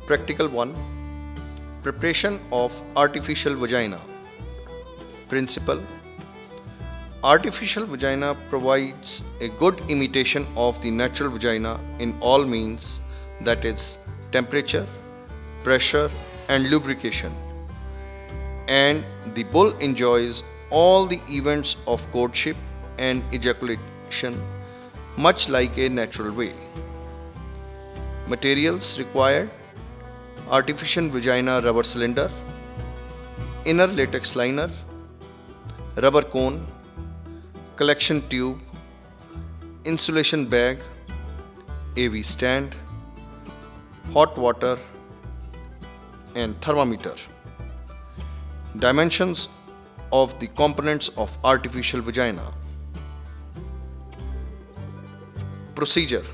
Practical 1. Preparation of artificial vagina. Principle. Artificial vagina provides a good imitation of the natural vagina in all means, that is, temperature, pressure, and lubrication. And the bull enjoys all the events of courtship and ejaculation much like a natural way. Materials required: artificial vagina rubber cylinder, inner latex liner, rubber cone, collection tube, insulation bag, AV stand, hot water, and thermometer. Dimensions of the components of artificial vagina. Procedure: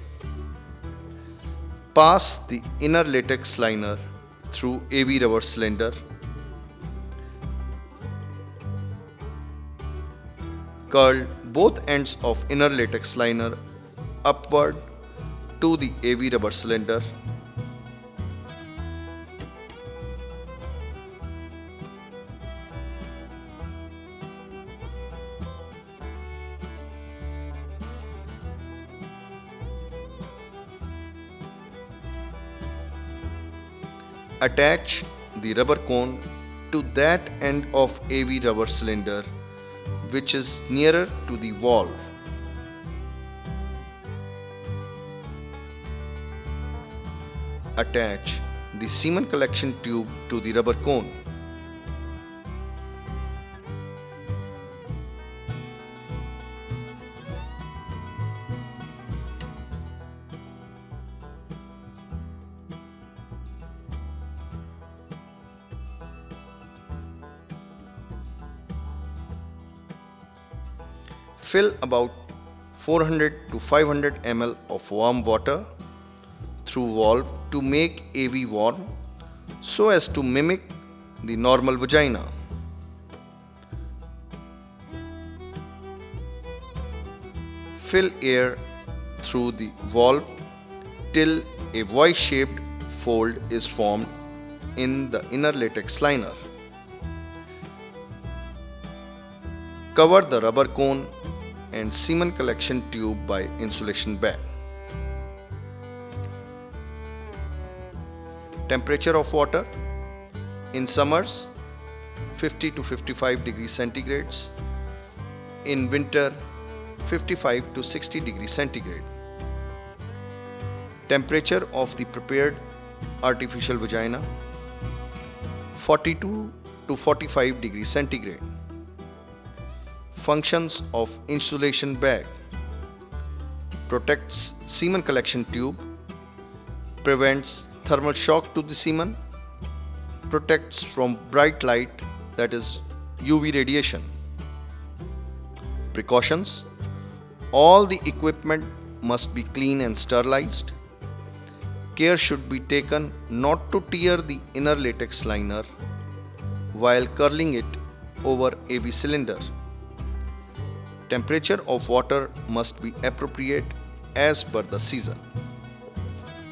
pass the inner latex liner through AV rubber cylinder. Curl both ends of inner latex liner upward to the AV rubber cylinder. Attach the rubber cone to that end of AV rubber cylinder which is nearer to the valve. Attach the semen collection tube to the rubber cone. Fill about 400 to 500 ml of warm water through valve to make AV warm so as to mimic the normal vagina. Fill air through the valve till a Y-shaped fold is formed in the inner latex liner. Cover the rubber cone and semen collection tube by insulation bag. Temperature of water: in summers 50 to 55 degrees centigrades, in winter 55 to 60 degrees centigrade. Temperature of the prepared artificial vagina: 42 to 45 degrees centigrade. Functions of insulation bag: protects semen collection tube, prevents thermal shock to the semen, protects from bright light, that is UV radiation. Precautions: all the equipment must be clean and sterilized. Care should be taken not to tear the inner latex liner while curling it over AV cylinder. Temperature of water must be appropriate as per the season.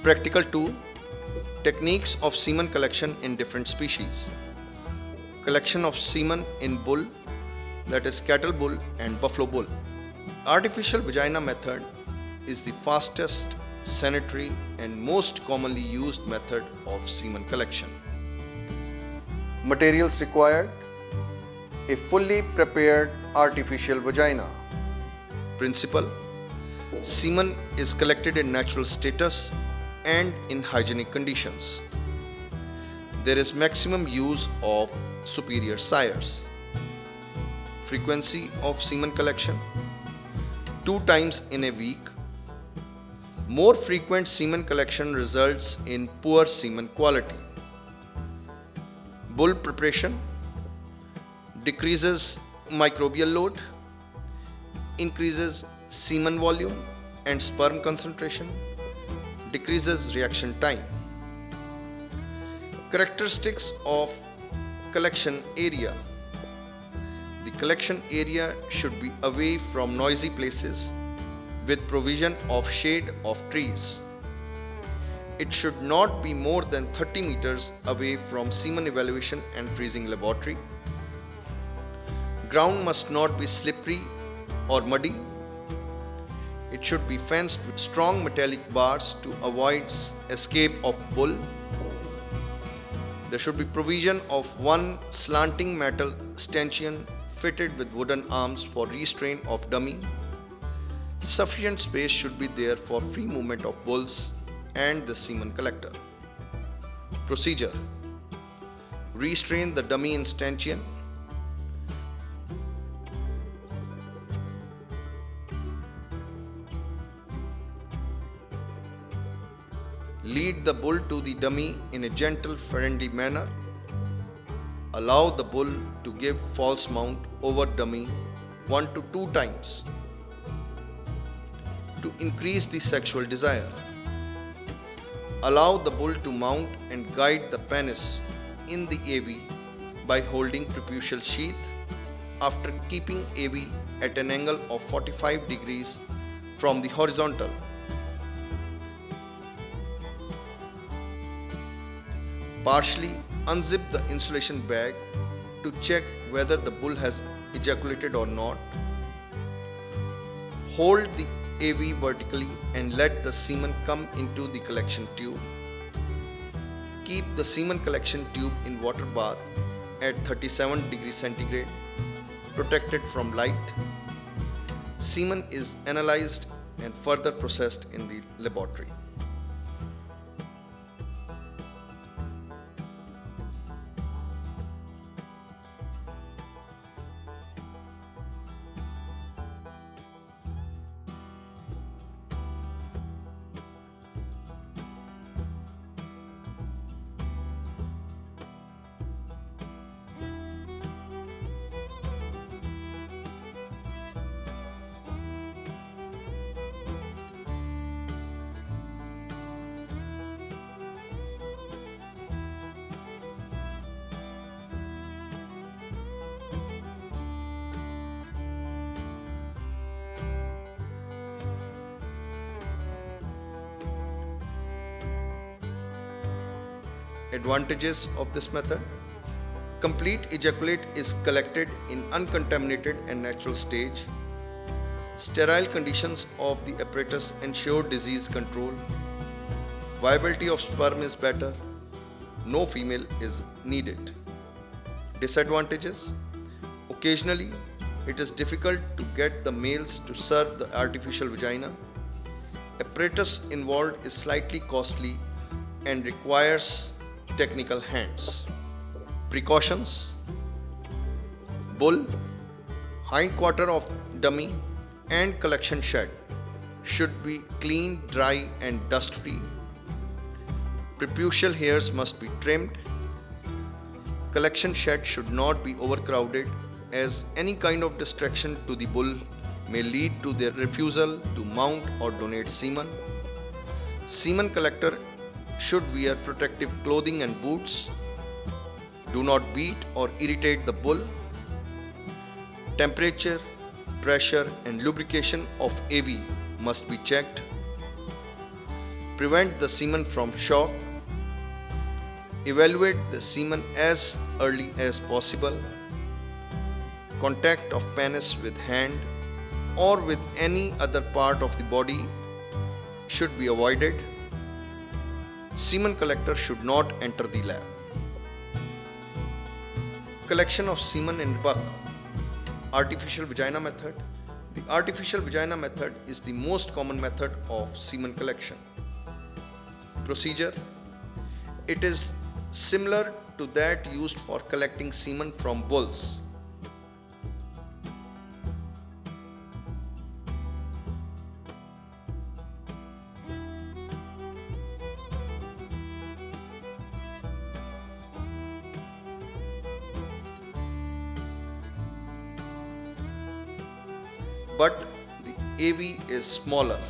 Practical 2. Techniques of semen collection in different species. Collection of semen in bull, that is cattle bull and buffalo bull. Artificial vagina method is the fastest, sanitary and most commonly used method of semen collection. Materials required: a fully prepared artificial vagina. Principle: semen is collected in natural status and in hygienic conditions. There is maximum use of superior sires. Frequency of semen collection: 2 times in a week. More frequent semen collection results in poor semen quality. Bull preparation: decreases microbial load, increases semen volume and sperm concentration, decreases reaction time. Characteristics of collection area: the collection area should be away from noisy places with provision of shade of trees. It should not be more than 30 meters away from semen evaluation and freezing laboratory. Ground must not be slippery or muddy. It should be fenced with strong metallic bars to avoid escape of bull. There should be provision of one slanting metal stanchion fitted with wooden arms for restraint of dummy. Sufficient space should be there for free movement of bulls and the semen collector. Procedure: restrain the dummy in stanchion. Lead the bull to the dummy in a gentle, friendly manner. Allow the bull to give false mount over dummy 1 to 2 times to increase the sexual desire. Allow the bull to mount and guide the penis in the AV by holding preputial sheath after keeping AV at an angle of 45 degrees from the horizontal. Partially unzip the insulation bag to check whether the bull has ejaculated or not. Hold the AV vertically and let the semen come into the collection tube. Keep the semen collection tube in water bath at 37 degrees centigrade, protected from light. Semen is analyzed and further processed in the laboratory. Advantages of this method: complete ejaculate is collected in uncontaminated and natural stage. Sterile conditions of the apparatus ensure disease control. Viability of sperm is better. No female is needed. Disadvantages: occasionally it is difficult to get the males to serve the artificial vagina. Apparatus involved is slightly costly and requires technical hands. Precautions: bull, hind quarter of dummy and collection shed should be clean, dry and dust free. Preputial hairs must be trimmed. Collection shed should not be overcrowded, as any kind of distraction to the bull may lead to their refusal to mount or donate semen. Semen collector should wear protective clothing and boots. Do not beat or irritate the bull. Temperature, pressure and lubrication of AV must be checked. Prevent the semen from shock. Evaluate the semen as early as possible. Contact of penis with hand or with any other part of the body should be avoided. Semen collector should not enter the lab. Collection of semen in buck. Artificial vagina method. The artificial vagina method is the most common method of semen collection. Procedure: it is similar to that used for collecting semen from bulls. But the AV is smaller.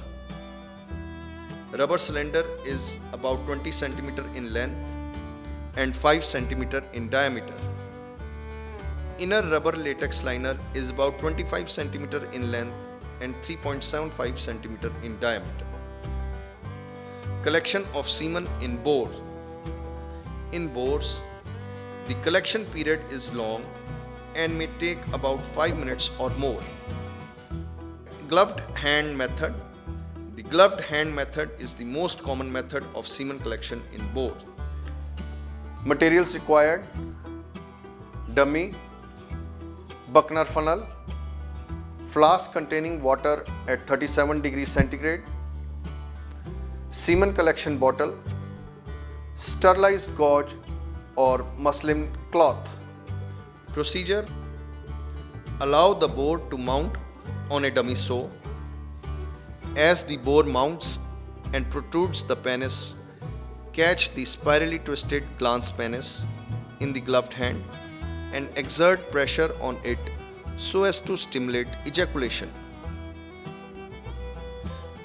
Rubber cylinder is about 20 cm in length and 5 cm in diameter. Inner rubber latex liner is about 25 cm in length and 3.75 cm in diameter. Collection of semen in boar. In boars, the collection period is long and may take about 5 minutes or more. Gloved hand method. The gloved hand method is the most common method of semen collection in boars. Materials required: dummy, Buckner funnel, flask containing water at 37 degrees centigrade, semen collection bottle, sterilized gauze or muslin cloth. Procedure: allow the boar to mount on a dummy sow. As the boar mounts and protrudes the penis, catch the spirally twisted glans penis in the gloved hand and exert pressure on it so as to stimulate ejaculation.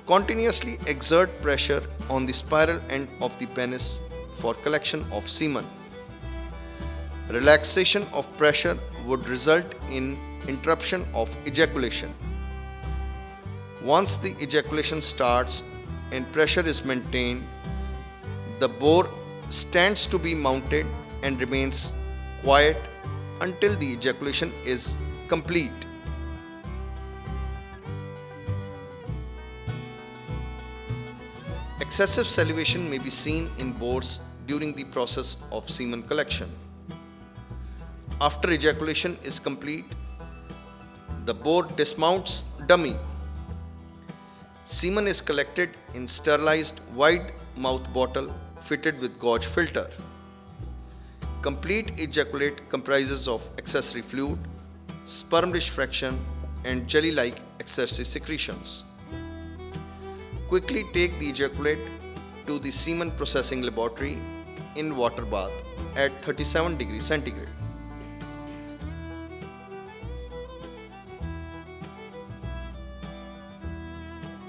Continuously exert pressure on the spiral end of the penis for collection of semen. Relaxation of pressure would result in interruption of ejaculation. Once the ejaculation starts and pressure is maintained, the boar stands to be mounted and remains quiet until the ejaculation is complete. Excessive salivation may be seen in boars during the process of semen collection. After ejaculation is complete, the boar dismounts dummy. Semen is collected in sterilized wide mouth bottle fitted with gauge filter. Complete ejaculate comprises of accessory fluid, sperm-rich fraction and jelly-like accessory secretions. Quickly take the ejaculate to the semen processing laboratory in water bath at 37 degrees centigrade.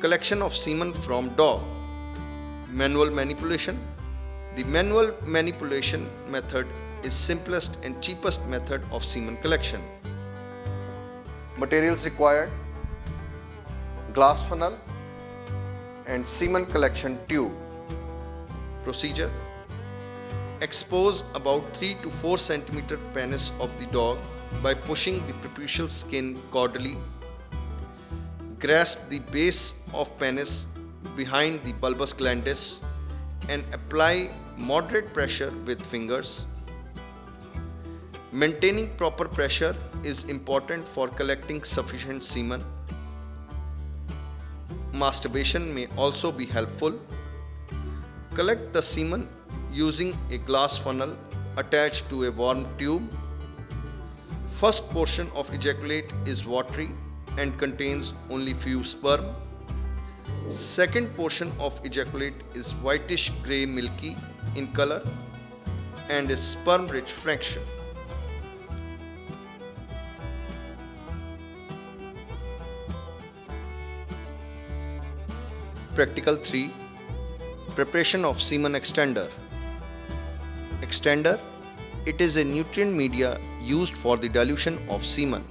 Collection of semen from dog. Manual manipulation. The manual manipulation method is simplest and cheapest method of semen collection. Materials required: glass funnel and semen collection tube. Procedure: expose about 3 to 4 cm penis of the dog by pushing the preputial skin caudally. Grasp the base of penis behind the bulbus glandis and apply moderate pressure with fingers. Maintaining proper pressure is important for collecting sufficient semen. Masturbation may also be helpful. Collect the semen using a glass funnel attached to a warm tube. First portion of ejaculate is watery and contains only few sperm. Second portion of ejaculate is whitish grey milky in color and is sperm rich fraction. Practical 3. Preparation of semen extender. Extender: it is a nutrient media used for the dilution of semen.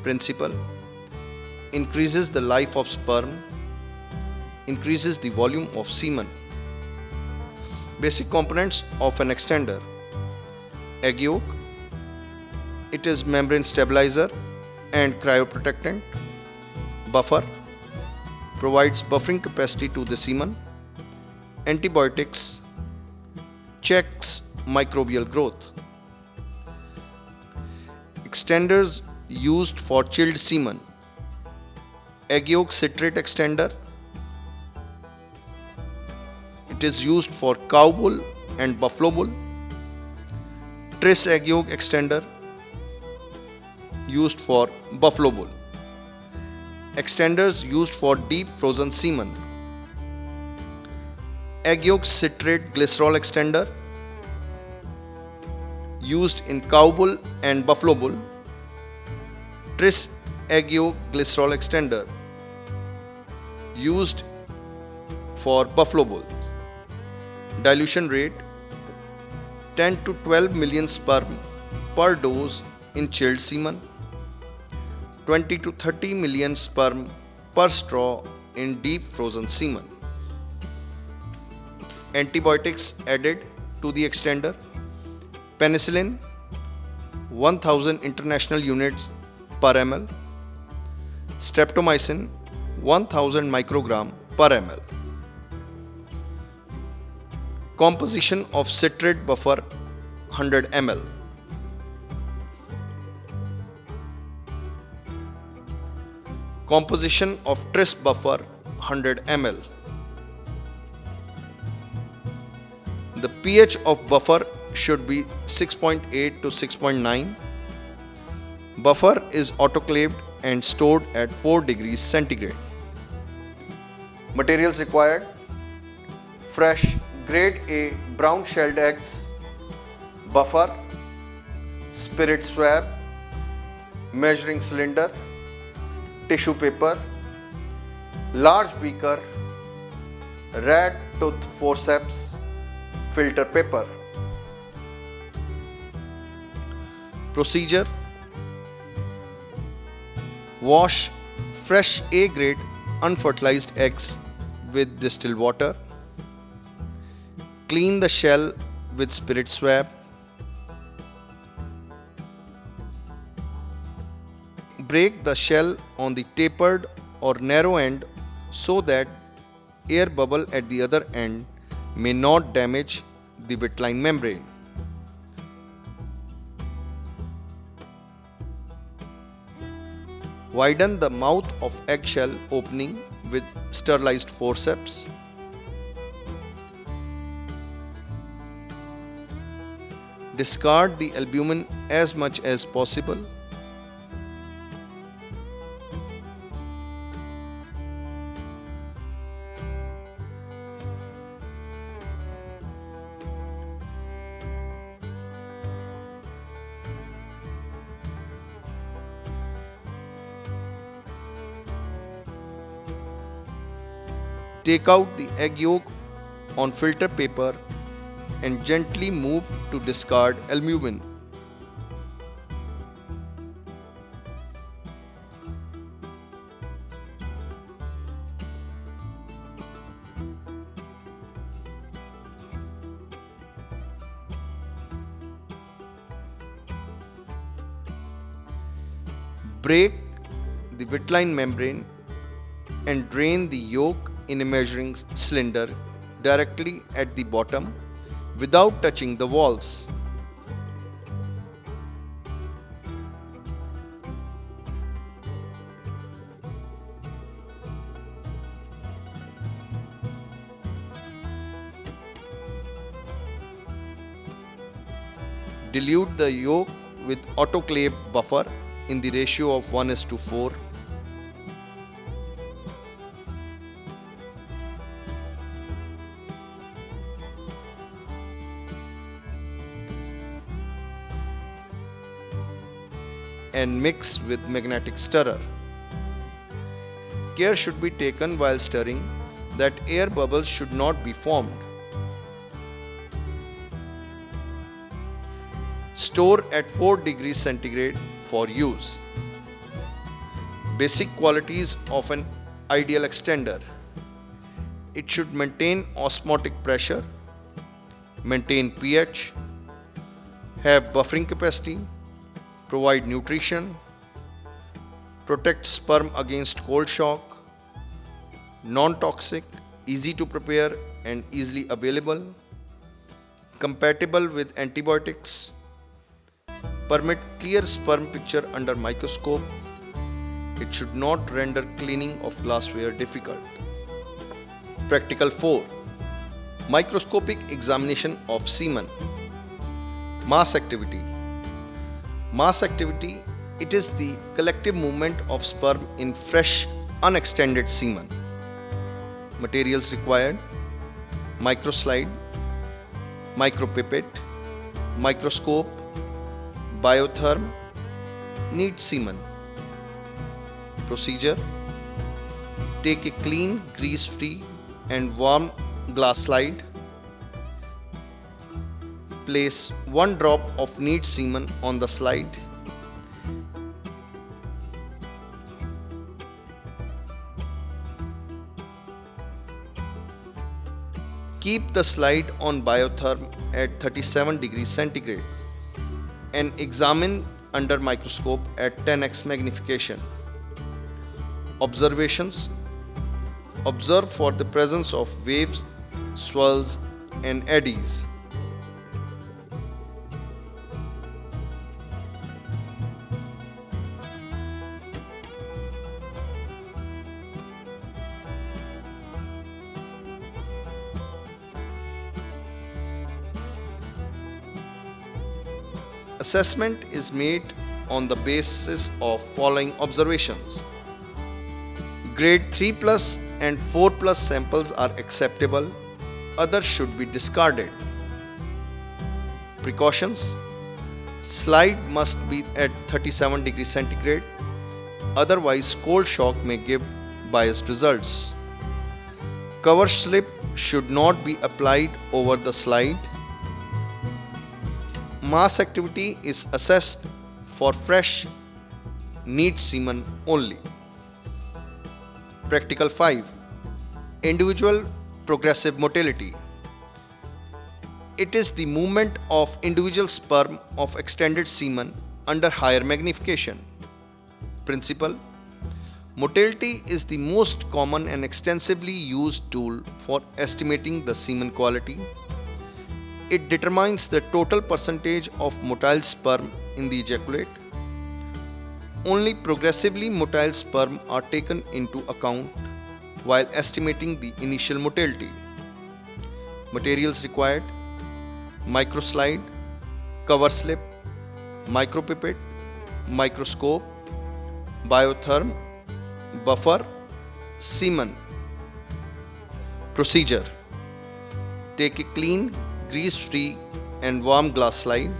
Principle: increases the life of sperm, increases the volume of semen. Basic components of an extender: egg yolk, it is membrane stabilizer and cryoprotectant. Buffer: provides buffering capacity to the semen. Antibiotics: checks microbial growth. Extenders used for chilled semen: egg yolk citrate extender, it is used for cow bull and buffalo bull. Tris egg yolk extender, used for buffalo bull. Extenders used for deep frozen semen: egg yolk citrate glycerol extender, used in cow bull and buffalo bull. Tris egg yolk glycerol extender, used for buffalo bull. Dilution rate: 10 to 12 million sperm per dose in chilled semen, 20 to 30 million sperm per straw in deep frozen semen. Antibiotics added to the extender. Penicillin 1000 international units per ml. Streptomycin 1000 microgram per ml. Composition of citrate buffer 100 ml. Composition of tris buffer 100 ml. The pH of buffer should be 6.8 to 6.9. Buffer is autoclaved and stored at 4 degrees centigrade. Materials required: fresh grade A brown shelled eggs, buffer, spirit swab, measuring cylinder, tissue paper, large beaker, rat tooth forceps, filter paper. Procedure: wash fresh A grade unfertilized eggs with distilled water. Clean the shell with spirit swab. Break the shell on the tapered or narrow end so that air bubble at the other end may not damage the Wittlein membrane. Widen the mouth of eggshell opening with sterilized forceps. Discard the albumin as much as possible. Take out the egg yolk on filter paper and gently move to discard albumin. Break the Wittlein membrane and drain the yolk in a measuring cylinder directly at the bottom without touching the walls. Dilute the yolk with autoclave buffer in the ratio of 1:4. And mix with magnetic stirrer. Care should be taken while stirring that air bubbles should not be formed. Store at 4 degrees centigrade for use. Basic qualities of an ideal extender: it should maintain osmotic pressure, maintain pH, have buffering capacity, provide nutrition, protect sperm against cold shock, non-toxic, easy to prepare and easily available, compatible with antibiotics, permit clear sperm picture under microscope. It should not render cleaning of glassware difficult. Practical 4. Microscopic examination of semen. Mass activity. Mass activity, it is the collective movement of sperm in fresh, unextended semen. Materials required: microslide, micropipette, microscope, biotherm, neat semen. Procedure: take a clean, grease-free and warm glass slide. Place 1 drop of neat semen on the slide. Keep the slide on biotherm at 37 degrees centigrade and examine under microscope at 10x magnification. Observations: observe for the presence of waves, swirls, and eddies. Assessment is made on the basis of following observations. Grade 3 plus and 4 plus samples are acceptable, others should be discarded. Precautions: slide must be at 37 degrees centigrade, otherwise cold shock may give biased results. Cover slip should not be applied over the slide. Mass activity is assessed for fresh, neat semen only. Practical 5. Individual progressive motility. It is the movement of individual sperm of extended semen under higher magnification. Principle: motility is the most common and extensively used tool for estimating the semen quality. It determines the total percentage of motile sperm in the ejaculate. Only progressively motile sperm are taken into account while estimating the initial motility. Materials required: microslide, cover slip, micropipette, microscope, biotherm, buffer, semen. Procedure: take a clean, grease-free and warm glass slide.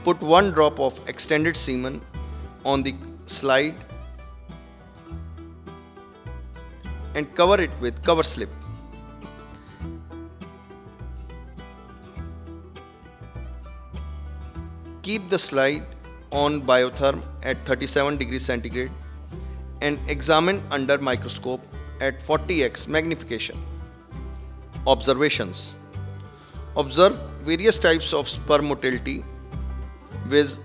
Put 1 drop of extended semen on the slide and cover it with cover slip. Keep the slide on biotherm at 37 degrees centigrade and examine under microscope at 40x magnification. Observations: observe various types of sperm motility with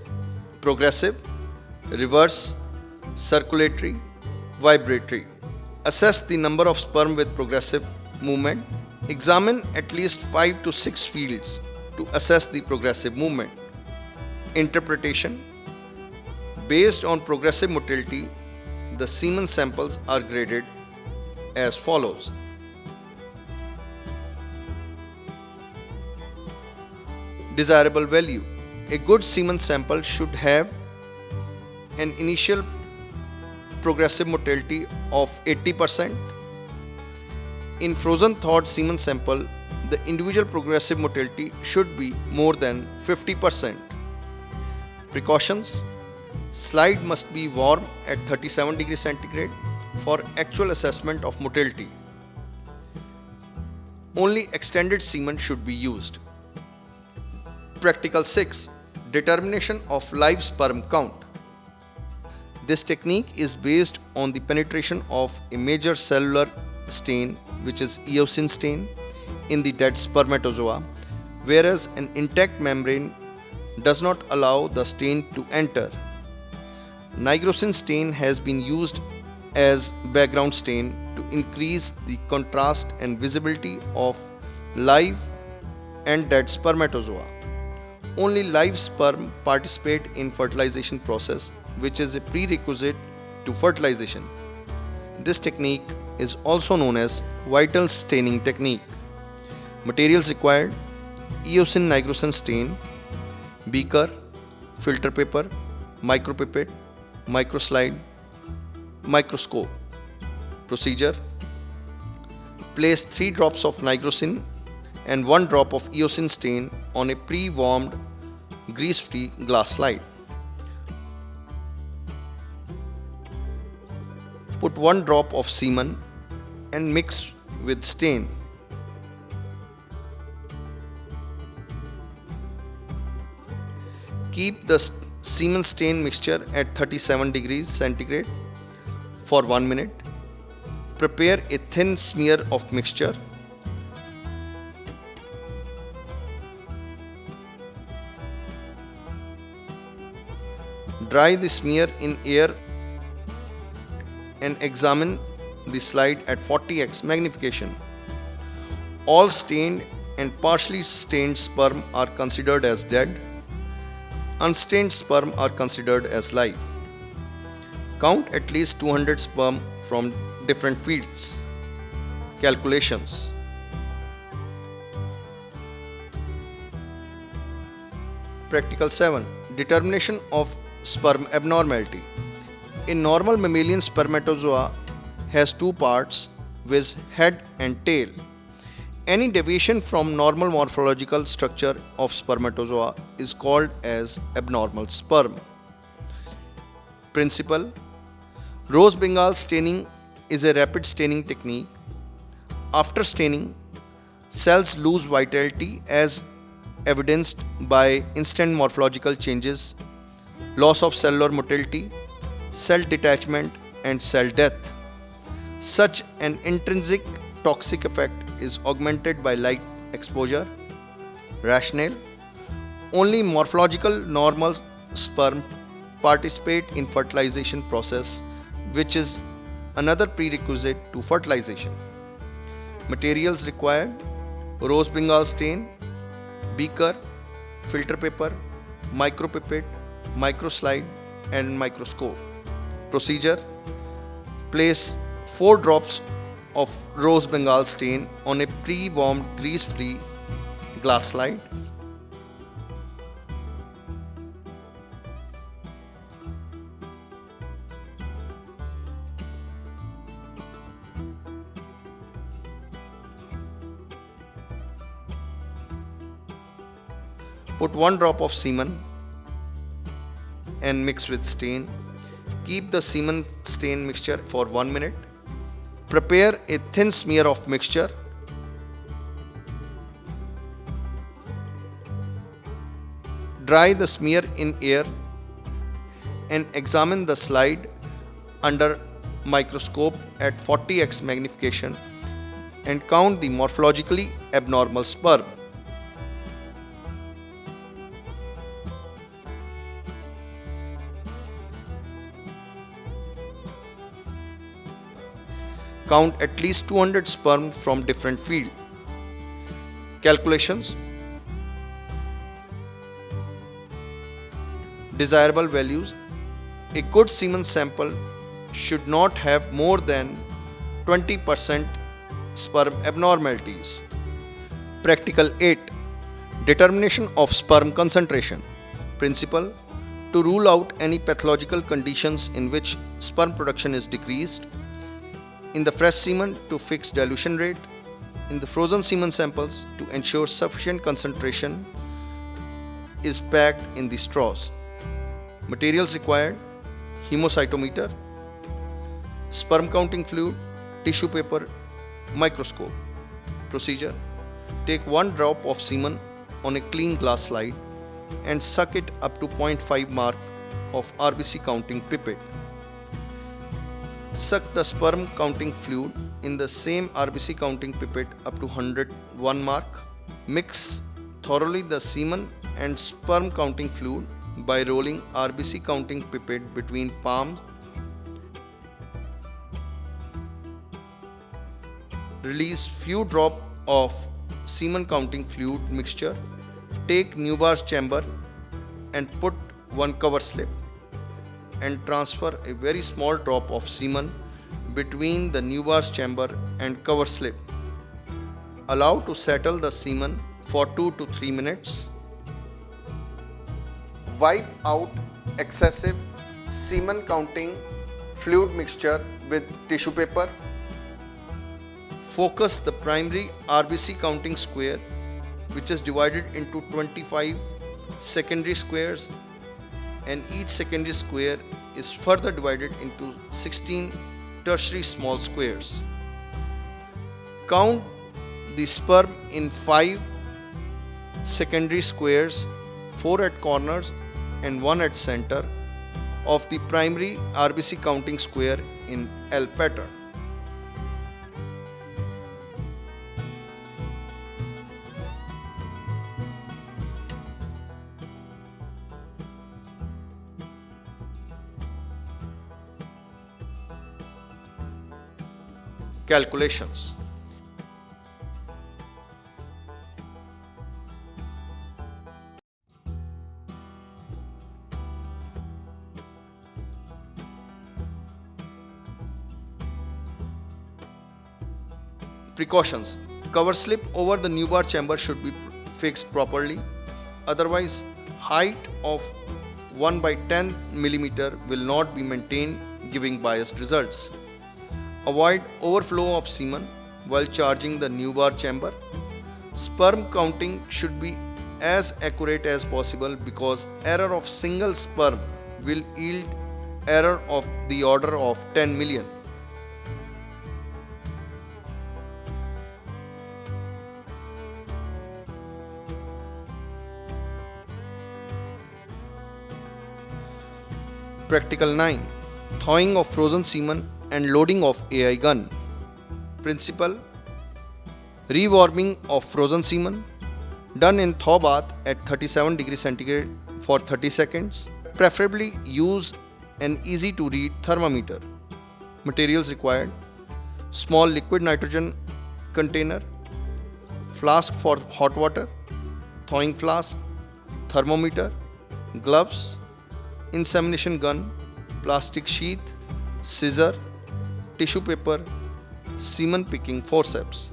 progressive, reverse, circulatory, vibratory. Assess the number of sperm with progressive movement. Examine at least 5 to 6 fields to assess the progressive movement. Interpretation: based on progressive motility, the semen samples are graded as follows. Desirable value: a good semen sample should have an initial progressive motility of 80%. In frozen thawed semen sample, the individual progressive motility should be more than 50%. Precautions: slide must be warm at 37 degrees centigrade for actual assessment of motility. Only extended semen should be used. Practical 6. Determination of live sperm count. This technique is based on the penetration of a major cellular stain, which is eosin stain, in the dead spermatozoa, whereas an intact membrane does not allow the stain to enter. Nigrosin stain has been used as background stain to increase the contrast and visibility of live and dead spermatozoa. Only live sperm participate in fertilization process, which is a prerequisite to fertilization. This technique is also known as vital staining technique. Materials required: eosin nigrosin stain, beaker, filter paper, micropipette, microslide, microscope. Procedure: place 3 drops of nigrosin and 1 drop of eosin stain on a pre-warmed grease-free glass slide. Put 1 drop of semen and mix with stain. Keep the semen stain mixture at 37 degrees centigrade for 1 minute. Prepare a thin smear of mixture. Dry the smear in air and examine the slide at 40x magnification. All stained and partially stained sperm are considered as dead. Unstained sperm are considered as live. Count at least 200 sperm from different fields. Calculations. Practical 7. Determination of sperm abnormality. A normal mammalian spermatozoa has two parts, viz. Head and tail. Any deviation from normal morphological structure of spermatozoa is called as abnormal sperm. Principle: Rose Bengal staining is a rapid staining technique. After staining, cells lose vitality as evidenced by instant morphological changes, loss of cellular motility, cell detachment, and cell death. Such an intrinsic toxic effect is augmented by light exposure. Rationale: only morphological normal sperm participate in fertilization process, which is another prerequisite to fertilization. Materials required: rose Bengal stain, beaker, filter paper, micropipette, microslide, and microscope. Procedure: place 4 drops of rose Bengal stain on a pre-warmed grease-free glass slide. Put 1 drop of semen and mix with stain. Keep the semen stain mixture for 1 minute. Prepare a thin smear of mixture. Dry the smear in air and examine the slide under microscope at 40x magnification and count the morphologically abnormal sperm. Count at least 200 sperm from different field. Calculations. Desirable values: a good semen sample should not have more than 20% sperm abnormalities. Practical 8. Determination of sperm concentration. Principle: to rule out any pathological conditions in which sperm production is decreased. In the fresh semen, to fix dilution rate. In the frozen semen samples, to ensure sufficient concentration is packed in the straws. Materials required: hemocytometer, sperm counting fluid, tissue paper, microscope. Procedure: take 1 drop of semen on a clean glass slide and suck it up to 0.5 mark of RBC counting pipette. Suck the sperm counting fluid in the same RBC counting pipette up to 101 mark. Mix thoroughly the semen and sperm counting fluid by rolling RBC counting pipette between palms. Release few drops of semen counting fluid mixture. Take Neubauer's chamber and put 1 cover slip and transfer a very small drop of semen between the Neubauer's chamber and cover slip. Allow to settle the semen for 2 to 3 minutes. Wipe out excessive semen counting fluid mixture with tissue paper. Focus the primary RBC counting square, which is divided into 25 secondary squares, and each secondary square is further divided into 16 tertiary small squares. Count the sperm in 5 secondary squares, 4 at corners and 1 at center. of the primary RBC counting square in L pattern. Calculations. Precautions. Cover slip over the new bar chamber should be fixed properly. Otherwise, height of 1 by 10 mm will not be maintained, giving biased results. Avoid overflow of semen while charging the new bar chamber. Sperm counting should be as accurate as possible because error of single sperm will yield error of the order of 10 million. Practical 9. Thawing of frozen semen and loading of AI gun. Principle: rewarming of frozen semen done in thaw bath at 37 degrees centigrade for 30 seconds. Preferably use an easy to read thermometer. Materials required: small liquid nitrogen container, flask for hot water, thawing flask, thermometer, gloves, insemination gun, plastic sheath, scissor, tissue paper, semen picking forceps.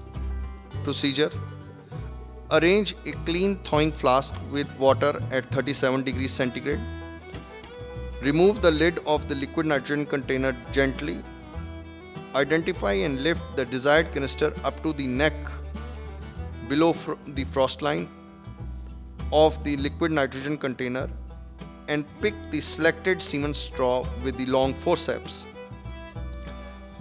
Procedure: arrange a clean thawing flask with water at 37 degrees centigrade. Remove the lid of the liquid nitrogen container gently. Identify and lift the desired canister up to the neck below the frost line of the liquid nitrogen container and pick the selected semen straw with the long forceps.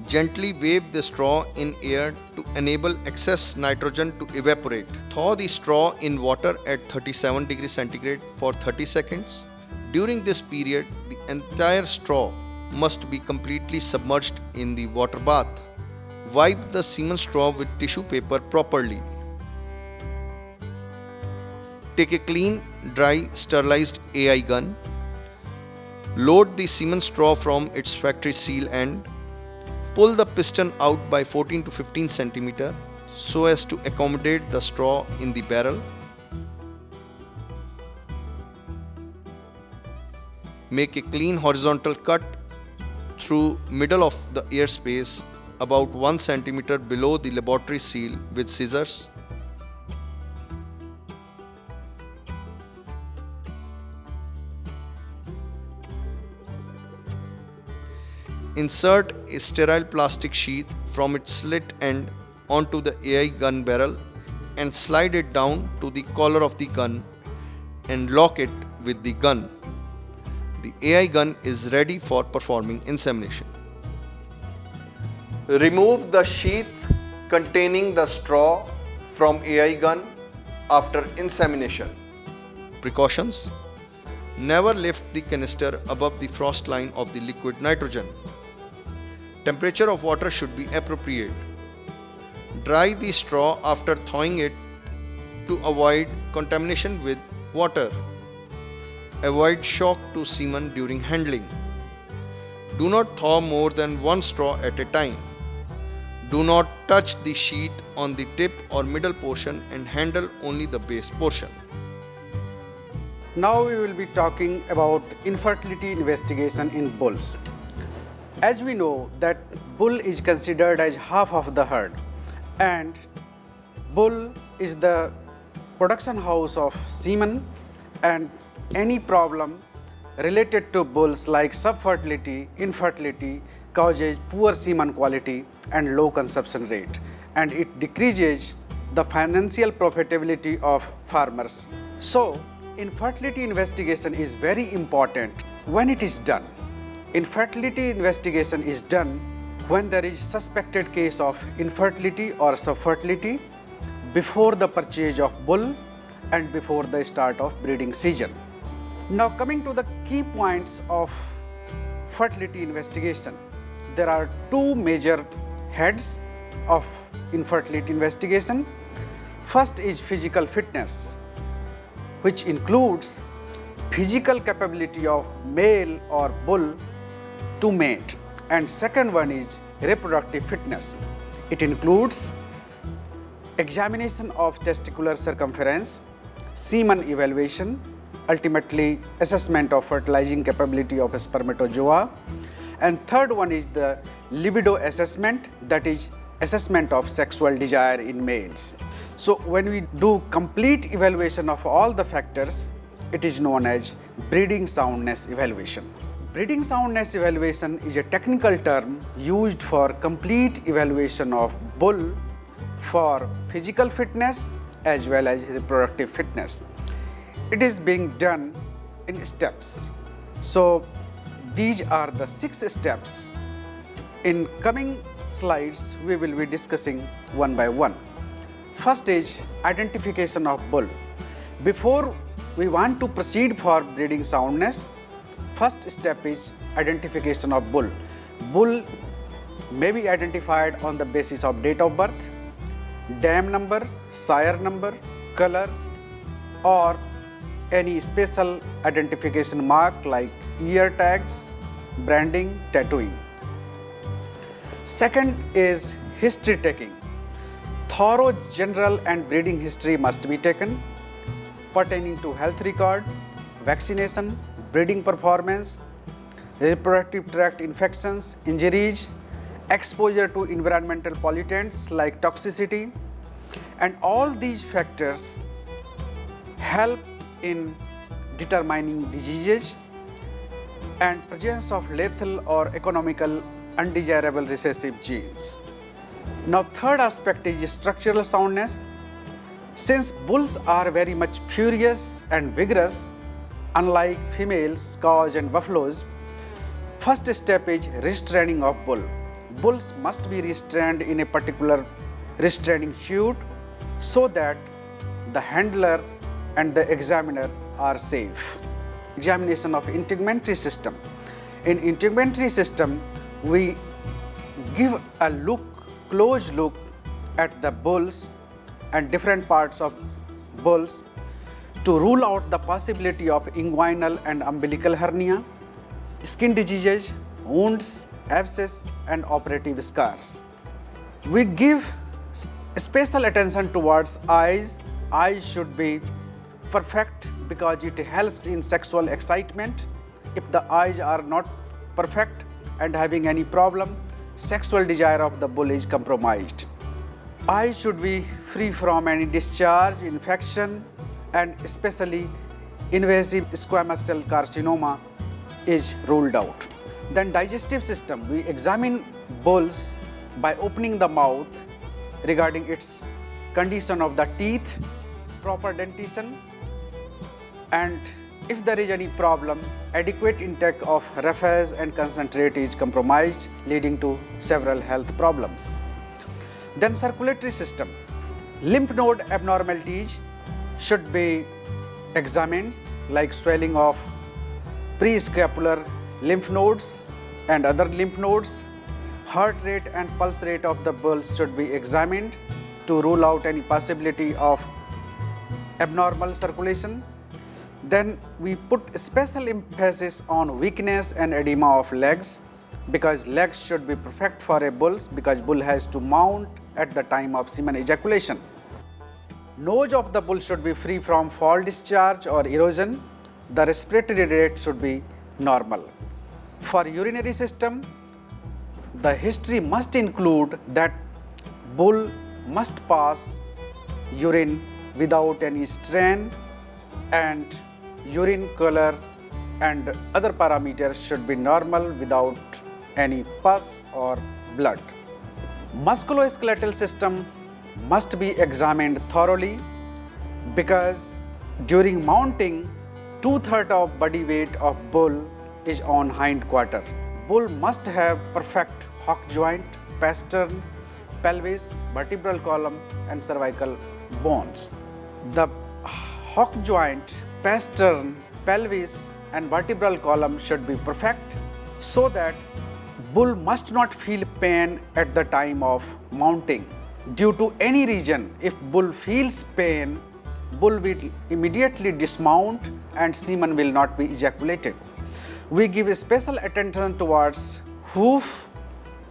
Gently wave the straw in air to enable excess nitrogen to evaporate. Thaw the straw in water at 37 degrees centigrade for 30 seconds. During this period, the entire straw must be completely submerged in the water bath. Wipe the semen straw with tissue paper properly. Take a clean, dry, sterilized AI gun. Load the semen straw from its factory seal end. Pull the piston out by 14 to 15 cm so as to accommodate the straw in the barrel. Make a clean horizontal cut through middle of the airspace about 1 cm below the laboratory seal with scissors. Insert a sterile plastic sheath from its slit end onto the AI gun barrel and slide it down to the collar of the gun and lock it with the gun. The AI gun is ready for performing insemination. Remove the sheath containing the straw from AI gun after insemination. Precautions: never lift the canister above the frost line of the liquid nitrogen. Temperature of water should be appropriate. Dry the straw after thawing it to avoid contamination with water. Avoid shock to semen during handling. Do not thaw more than one straw at a time. Do not touch the sheet on the tip or middle portion and handle only the base portion. Now we will be talking about infertility investigation in bulls. As we know that bull is considered as half of the herd, and bull is the production house of semen, and any problem related to bulls like subfertility, infertility causes poor semen quality and low consumption rate, and it decreases the financial profitability of farmers. So, infertility investigation is very important when it is done. Infertility investigation is done when there is suspected case of infertility or subfertility before the purchase of bull and before the start of breeding season. Now coming to the key points of fertility investigation. There are two major heads of infertility investigation. First is physical fitness, which includes physical capability of male or bull to mate, and second one is reproductive fitness. It includes examination of testicular circumference, semen evaluation, ultimately assessment of fertilizing capability of spermatozoa, and third one is the libido assessment, that is assessment of sexual desire in males. So when we do complete evaluation of all the factors, it is known as breeding soundness evaluation. Breeding soundness evaluation is a technical term used for complete evaluation of bull for physical fitness as well as reproductive fitness. It is being done in steps. So these are the 6 steps. In coming slides, we will be discussing one by one. First is identification of bull. Before we want to proceed for breeding soundness, first step is identification of bull. Bull may be identified on the basis of date of birth, dam number, sire number, color, or any special identification mark like ear tags, branding, tattooing. Second is history taking. Thorough general and breeding history must be taken pertaining to health record, vaccination, breeding performance, reproductive tract infections, injuries, exposure to environmental pollutants like toxicity, and all these factors help in determining diseases and presence of lethal or economical undesirable recessive genes. Now third aspect is structural soundness. Since bulls are very much furious and vigorous, unlike females, cows and buffaloes, first step is restraining of bull. Bulls must be restrained in a particular restraining chute so that the handler and the examiner are safe. Examination of integumentary system. In integumentary system, we give a close look at the bulls and different parts of bulls to rule out the possibility of inguinal and umbilical hernia, skin diseases, wounds, abscess and operative scars. We give special attention towards eyes. Eyes should be perfect because it helps in sexual excitement. If the eyes are not perfect and having any problem, sexual desire of the bull is compromised. Eyes should be free from any discharge, infection, and especially invasive squamous cell carcinoma is ruled out. Then digestive system, we examine bulls by opening the mouth regarding its condition of the teeth, proper dentition, and if there is any problem, adequate intake of roughage and concentrate is compromised, leading to several health problems. Then circulatory system, lymph node abnormalities should be examined like swelling of prescapular lymph nodes and other lymph nodes. Heart rate and pulse rate of the bulls should be examined to rule out any possibility of abnormal circulation. Then we put special emphasis on weakness and edema of legs because legs should be perfect for a bull because bull has to mount at the time of semen ejaculation. Nose of the bull should be free from fall discharge or erosion. The respiratory rate should be normal. For urinary system, the history must include that bull must pass urine without any stain, and urine color and other parameters should be normal without any pus or blood. Musculoskeletal system must be examined thoroughly because during mounting, 2/3 of body weight of bull is on hind quarter. Bull must have perfect hock joint, pastern, pelvis, vertebral column and cervical bones. The hock joint, pastern, pelvis and vertebral column should be perfect so that bull must not feel pain at the time of mounting. Due to any reason, if bull feels pain, bull will immediately dismount and semen will not be ejaculated. We give special attention towards hoof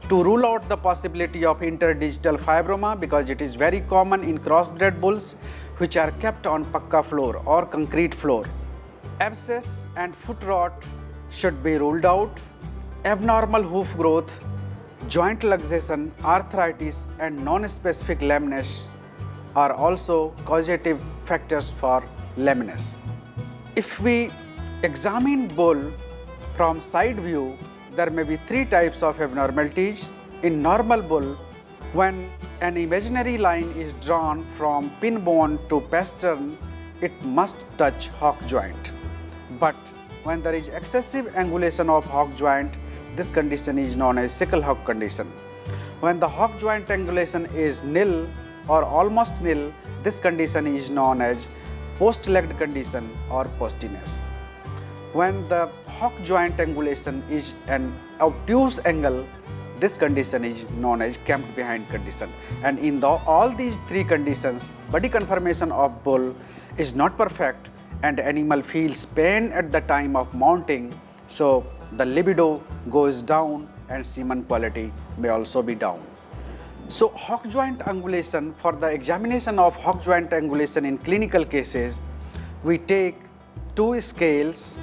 to rule out the possibility of interdigital fibroma, because it is very common in crossbred bulls which are kept on pakka floor or concrete floor. Abscess and foot rot should be ruled out. Abnormal hoof growth, joint luxation, arthritis and non-specific lameness are also causative factors for lameness. If we examine bull from side view, there may be three types of abnormalities. In normal bull, when an imaginary line is drawn from pin bone to pastern, it must touch hock joint. But when there is excessive angulation of hock joint, this condition is known as sickle hock condition. When the hock joint angulation is nil or almost nil, this condition is known as post-legged condition or postiness. When the hock joint angulation is an obtuse angle, this condition is known as camped behind condition. And in all these three conditions, body conformation of bull is not perfect and animal feels pain at the time of mounting, so the libido goes down and semen quality may also be down. So hock joint angulation, for the examination of hock joint angulation in clinical cases, we take two scales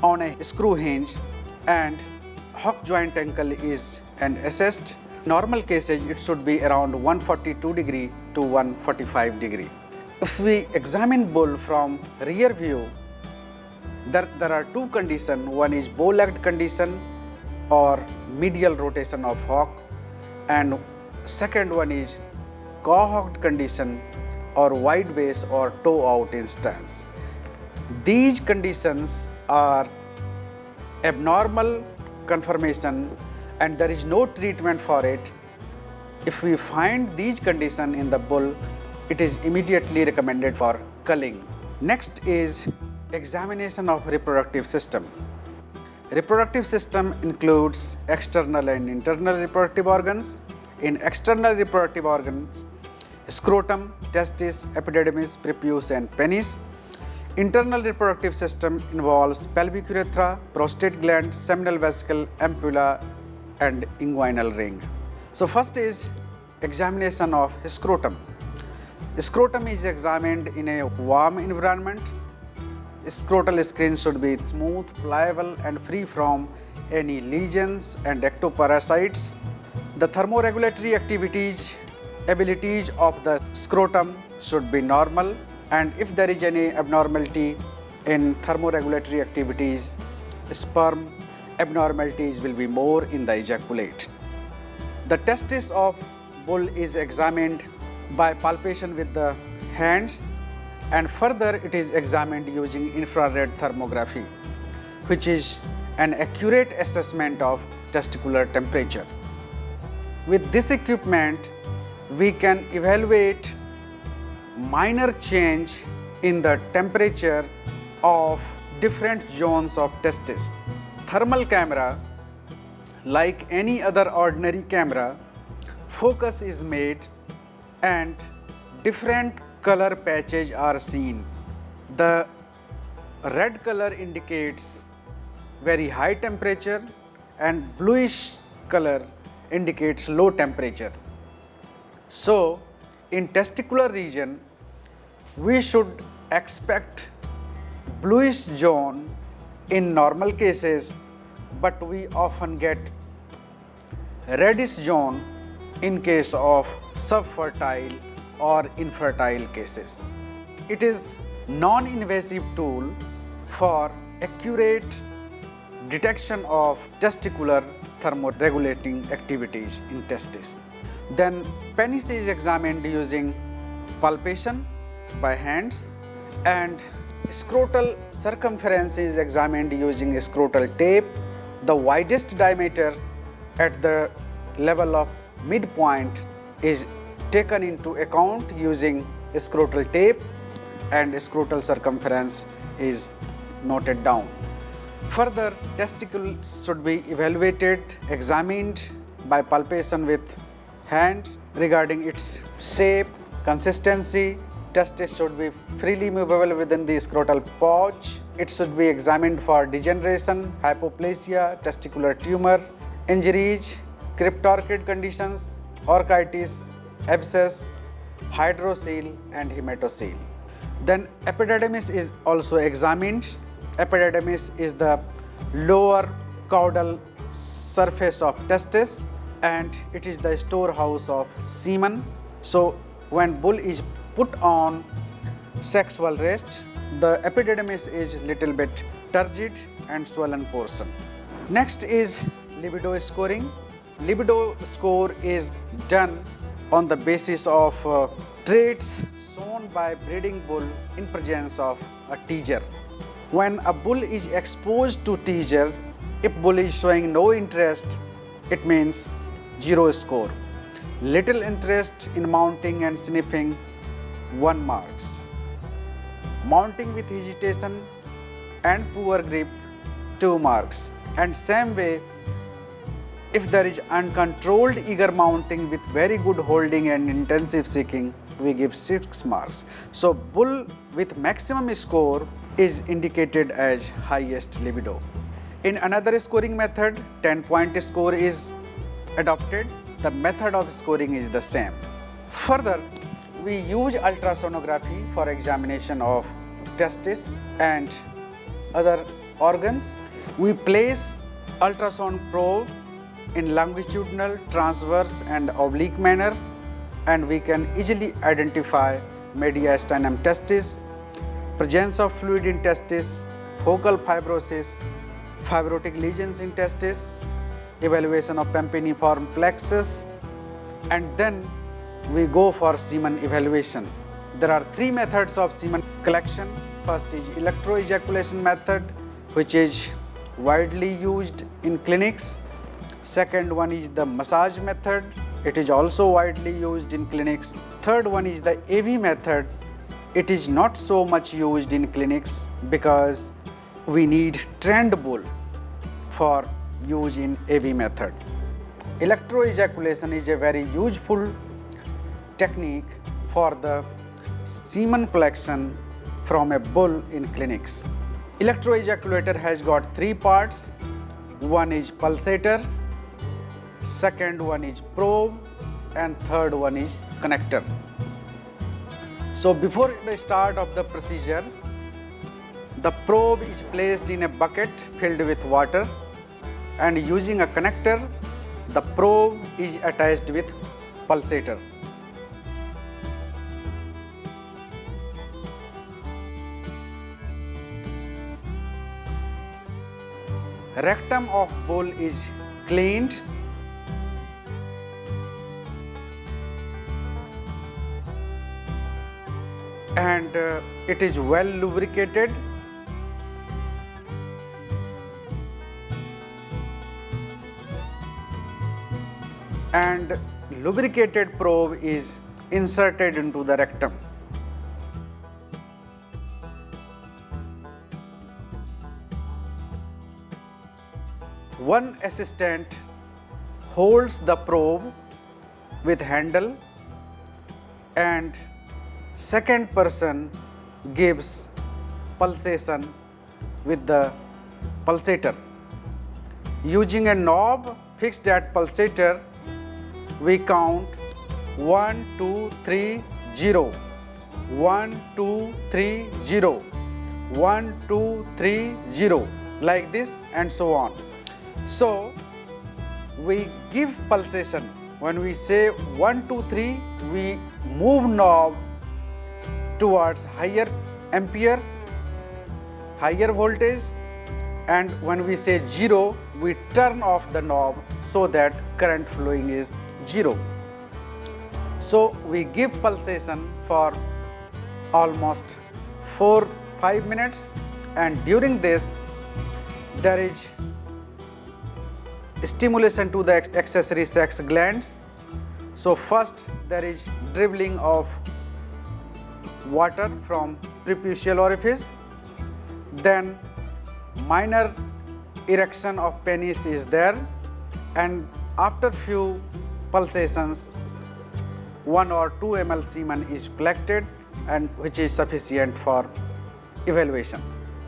on a screw hinge and hock joint angle is assessed. Normal cases it should be around 142 degree to 145 degree. If we examine bull from rear view, there are two conditions. One is bow-legged condition or medial rotation of hock, and second one is cow-hocked condition or wide base or toe out instance. These conditions are abnormal conformation and there is no treatment for it. If we find these conditions in the bull, it is immediately recommended for culling. Next is examination of reproductive system. Reproductive system includes external and internal reproductive organs. In external reproductive organs, scrotum, testis, epididymis, prepuce and penis. Internal reproductive system involves pelvic urethra, prostate gland, seminal vesicle, ampulla and inguinal ring. So first is examination of scrotum. Scrotum is examined in a warm environment. Scrotal skin should be smooth, pliable and free from any lesions and ectoparasites. The thermoregulatory abilities of the scrotum should be normal, and if there is any abnormality in thermoregulatory activities, sperm abnormalities will be more in the ejaculate. The testis of bull is examined by palpation with the hands, and further it is examined using infrared thermography, which is an accurate assessment of testicular temperature. With this equipment, we can evaluate minor change in the temperature of different zones of testis. Thermal camera, like any other ordinary camera, focus is made and different color patches are seen. The red color indicates very high temperature and bluish color indicates low temperature. So in testicular region, we should expect bluish zone in normal cases, but we often get reddish zone in case of subfertile or infertile cases. It is non-invasive tool for accurate detection of testicular thermoregulating activities in testis. Then penis is examined using palpation by hands, and scrotal circumference is examined using scrotal tape. The widest diameter at the level of midpoint is taken into account using scrotal tape, and scrotal circumference is noted down. Further, testicles should be evaluated, examined by palpation with hand regarding its shape, consistency. Testis should be freely movable within the scrotal pouch. It should be examined for degeneration, hypoplasia, testicular tumor, injuries, cryptorchid conditions, orchitis, abscess, hydrocele and hematocele. Then epididymis is also examined. Epididymis is the lower caudal surface of testis and it is the storehouse of semen. So when bull is put on sexual rest, the epididymis is little bit turgid and swollen portion. Next is libido scoring. Libido score is done on the basis of traits shown by breeding bull in presence of a teaser. When a bull is exposed to teaser, if bull is showing no interest, it means 0 score. Little interest in mounting and sniffing, 1 marks. Mounting with hesitation and poor grip, 2 marks. And same way, if there is uncontrolled eager mounting with very good holding and intensive seeking, we give 6 marks. So bull with maximum score is indicated as highest libido. In another scoring method, 10-point score is adopted. The method of scoring is the same. Further, we use ultrasonography for examination of testis and other organs. We place ultrasound probe in longitudinal, transverse and oblique manner and we can easily identify mediastinum testis, presence of fluid in testis, focal fibrosis, fibrotic lesions in testis, evaluation of pampiniform plexus, and then we go for semen evaluation. There are 3 methods of semen collection. First is electroejaculation method, which is widely used in clinics. Second one is the massage method. It is also widely used in clinics. Third one is the AV method. It is not so much used in clinics because we need trained bull for use in AV method. Electroejaculation is a very useful technique for the semen collection from a bull in clinics. Electroejaculator has got 3 parts. One is pulsator, second one is probe and third one is connector. So before the start of the procedure, the probe is placed in a bucket filled with water and using a connector, the probe is attached with pulsator. Rectum of bull is cleaned and it is well lubricated. And lubricated probe is inserted into the rectum. One assistant holds the probe with handle and second person gives pulsation with the pulsator. Using a knob fixed at pulsator, we count 1, 2, 3, 0, 1, 2, 3, 0, 1, 2, 3, 0, like this and so on. So we give pulsation. When we say 1, 2, 3, we move knob towards higher ampere, higher voltage, and when we say 0, we turn off the knob so that current flowing is 0. So we give pulsation for almost 4-5 minutes, and during this there is stimulation to the accessory sex glands. So first there is dribbling of water from preputial orifice, then minor erection of penis is there, and after few pulsations 1 or 2 ml semen is collected, and which is sufficient for evaluation.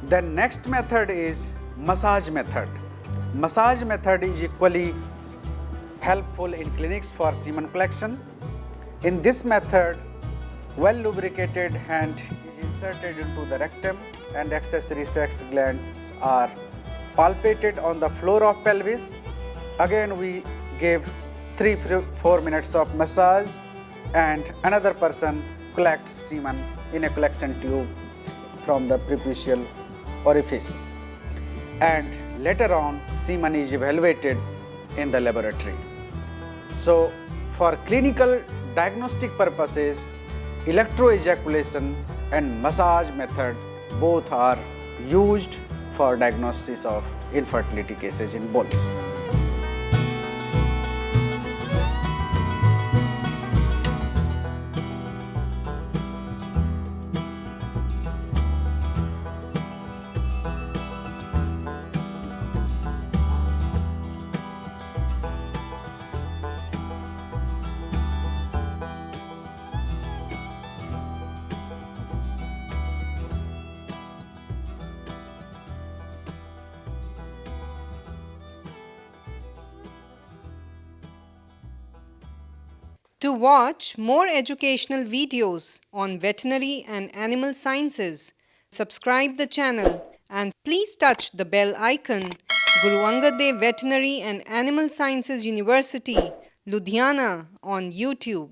Then next method is massage method. Massage method is equally helpful in clinics for semen collection. In this method, well lubricated hand is inserted into the rectum and accessory sex glands are palpated on the floor of pelvis. Again we give 3-4 minutes of massage, and another person collects semen in a collection tube from the prepucial orifice, and later on semen is evaluated in the laboratory. So for clinical diagnostic purposes, electroejaculation and massage method both are used for diagnosis of infertility cases in bulls. To watch more educational videos on veterinary and animal sciences, subscribe the channel and please touch the bell icon. Guru Angad Dev Veterinary and Animal Sciences University, Ludhiana on YouTube.